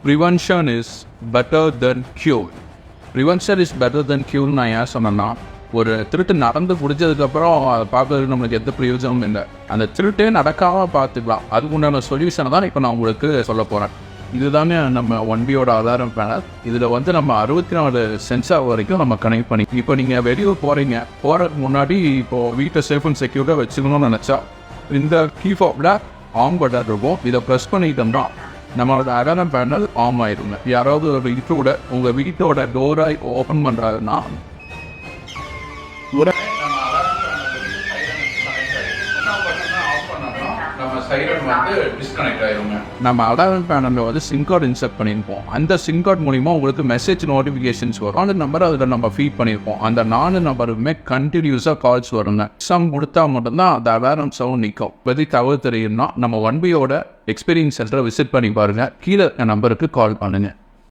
Prevention is better then cure. Prevention is better then cure நான் ஏன் சொன்னேன்னா, ஒரு திருட்டு நடந்து முடிஞ்சதுக்கப்புறம் அதை பார்க்கறதுக்கு நம்மளுக்கு எந்த பிரயோஜனமும் இல்லை. அந்த திருட்டே நடக்காமல் பார்த்துக்கலாம். அதுக்கு உண்டான சொல்யூஷனை தான் இப்போ நான் உங்களுக்கு சொல்ல போகிறேன். இதுதானே நம்ம 1B ஆதாரம் பேனல். இதில் நம்ம 64 சென்சார் வரைக்கும் நம்ம கனெக்ட் பண்ணி, இப்போ நீங்கள் வெளியூர் போகிறதுக்கு முன்னாடி இப்போது வீட்டை சேஃப் அண்ட் செக்யூர்டாக வச்சுக்கணும்னு நினச்சா இந்த கீ ஃபோப்பில் ஆன் பட்டன் இருக்கும். இதை ப்ரெஸ் பண்ணிட்டோம்னா நம்மளோட அலாரம் பேனல் ஆன் ஆயிடுங்க. யாராவது ஒரு வீட்டோட உங்கள் வீட்டோட டோரை ஓப்பன் பண்ணுறாருன்னா நம்ம அலாரம் பேனலில் சிம் கார்டு இன்சர்ட் பண்ணியிருப்போம். அந்த சிம் கார்டு மூலிமா உங்களுக்கு மெசேஜ் நோட்டிஃபிகேஷன்ஸ் வரும். அந்த நம்பரை அதில் நம்ம ஃபீட் பண்ணியிருப்போம். அந்த 4 நம்பருமே கண்டினியூஸாக கால்ஸ் வருங்க. சம் கொடுத்தா மட்டும்தான் அந்த அலாரம் சவுண்ட் நிற்கும். பற்றி தகவல் தெரியும்னா நம்ம 1B எக்ஸ்பீரியன்ஸ் சென்டரை விசிட் பண்ணி பாருங்கள். கீழே நம்பருக்கு கால் பண்ணுங்கள்.